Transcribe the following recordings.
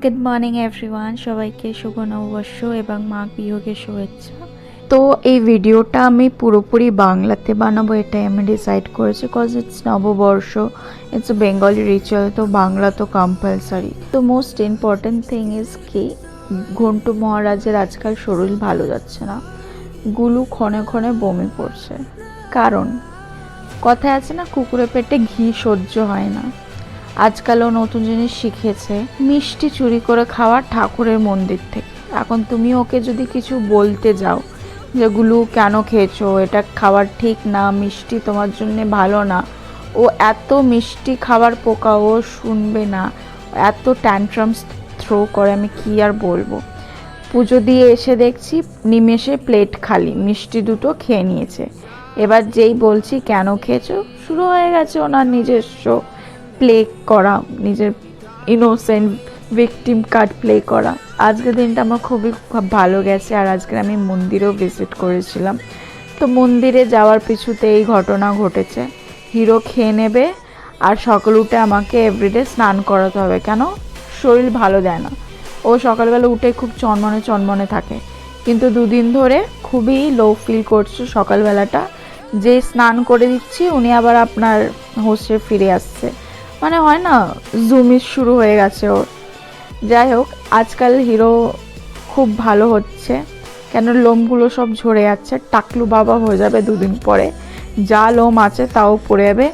Good morning everyone, সবাইকে শুভ নববর্ষ এবং মাঘ বিহুগের শুভেচ্ছা। তো এই ভিডিওটা আমি পুরোপুরি বাংলাতে বানাবো, এটাই আমি ডিসাইড করেছি, কজ ইটস নববর্ষ, ইটস বেঙ্গলি রিচুয়াল, তো বাংলা তো কম্পালসারি। তো মোস্ট ইম্পর্টেন্ট থিং ইজ কি, ঘন্টু মহারাজের আজকাল শরীর ভালো যাচ্ছে না, গুলু ক্ষণে ক্ষণে বমি করছে। কারণ কথায় আছে না, কুকুরের পেটে ঘি সহ্য হয় না। আজকালও নতুন জিনিস শিখেছে, মিষ্টি চুরি করে খাওয়া ঠাকুরের মন্দির থেকে। এখন তুমি ওকে যদি কিছু বলতে যাও যেগুলো কেন খেয়েছো, এটা খাবার ঠিক না, মিষ্টি তোমার জন্য ভালো না, ও এত মিষ্টি খাবার পোকা, ও শুনবে না, এত ট্যান্ট্রামস থ্রো করে, আমি কি আর বলবো। পুজো দিয়ে এসে দেখছি নিমেষে প্লেট খালি, মিষ্টি দুটো খেয়ে নিয়েছে। এবার যেই বলছি কেন খেয়েছো, শুরু হয়ে গেছে ওনার নিজস্ব প্লে করা, নিজের ইনোসেন্ট ভিকটিম কার্ড প্লে করা। আজকের দিনটা আমার খুবই ভালো গেছে, আর আজকে আমি মন্দিরেও ভিজিট করেছিলাম। তো মন্দিরে যাওয়ার পিছুতে এই ঘটনা ঘটেছে, হিরো খেয়ে নেবে আর সকাল উঠে আমাকে এভরিডে স্নান করাতে হবে। কেন? শরীর ভালো দেয় না, ও সকালবেলা উঠে খুব চনমনে চনমনে থাকে, কিন্তু দুদিন ধরে খুবই লো ফিল করছে সকালবেলাটা। যে স্নান করে দিচ্ছি উনি আবার আপনার হোস্টে ফিরে আসছে, মানে হয় না, জুমিস শুরু হয়ে গেছে ওর। যাই হোক, আজকাল হিরো খুব ভালো হচ্ছে, কেন লোমগুলো সব ঝরে যাচ্ছে, টাকলু বাবা হয়ে যাবে দুদিন পরে, যা লোম আছে তাও পড়ে যাবে,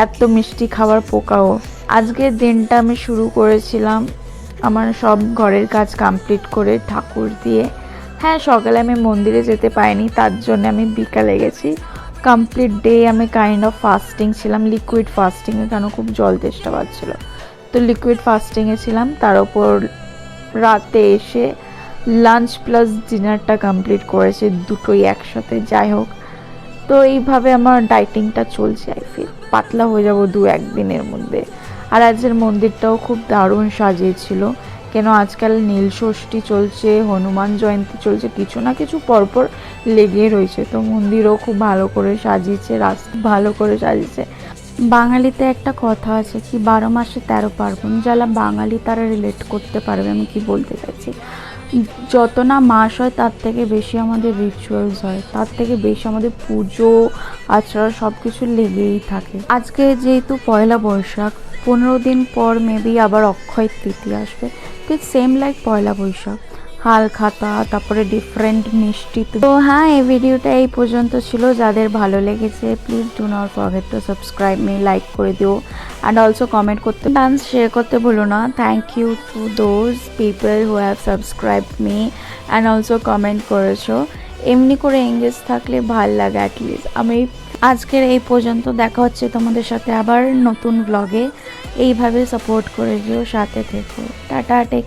এত মিষ্টি খাবার পোকাও। আজকের দিনটা আমি শুরু করেছিলাম আমার সব ঘরের কাজ কমপ্লিট করে ঠাকুর দিয়ে। হ্যাঁ, সকালে আমি মন্দিরে যেতে পাইনি, তার জন্য আমি বিকালে গেছি। কমপ্লিট ডে আমি কাইন্ড অফ ফাস্টিং ছিলাম, লিকুইড ফাস্টিংয়ে, কেন খুব জল তেষ্টা পাচ্ছিলো, তো লিকুইড ফাস্টিংয়ে ছিলাম। তার উপর রাতে এসে লাঞ্চ প্লাস ডিনারটা কমপ্লিট করেছি, দুটোই একসাথে। যাই হোক, তো এইভাবে আমার ডাইটিংটা চলছে। আই ফিল পাতলা হয়ে যাবো 2-1 দিনের মধ্যে। আর আজকের মন্দিরটাও খুব দারুণ সাজিয়েছিল, কেন আজকাল নীল ষষ্ঠী চলছে, হনুমান জয়ন্তী চলছে, কিছু না কিছু পরপর লেগে রয়েছে, তো মন্দিরও খুব ভালো করে সাজিয়েছে, রাস্তা ভালো করে সাজিয়েছে। বাঙালিতে একটা কথা আছে কি, 12 মাসে 13 পার্বণ, যারা বাঙালি তারা রিলেট করতে পারবে আমি কি বলতে চাইছি। যত না মাস হয় তার থেকে বেশি আমাদের রিচুয়ালস হয়, তার থেকে বেশি আমাদের পুজো আচার সব কিছু লেগেই থাকে। আজকে যেহেতু পয়লা বৈশাখ, 15 দিন পর মেবি আবার অক্ষয় তৃতীয়া আসবে, ঠিক সেম লাইক পয়লা বৈশাখ, হাল খাতা, তারপরে ডিফারেন্ট মিষ্টি। তো হ্যাঁ, এই ভিডিওটা এই পর্যন্ত ছিল। যাদের ভালো লেগেছে please do not forget to subscribe me, like করে দিও, অ্যান্ড অলসো কমেন্ট করতে, ডান্স শেয়ার করতে ভুলো না। Thank you to those people who have subscribe me and also comment করেছো। এমনি করে এঙ্গেজ থাকলে ভাল লাগে অ্যাটলিস্ট। আমি আজকের এই পর্যন্ত, দেখা হচ্ছে তোমাদের সাথে আবার নতুন ব্লগে। এইভাবে সাপোর্ট করে দিও, সাথে থেকো। Tata, take.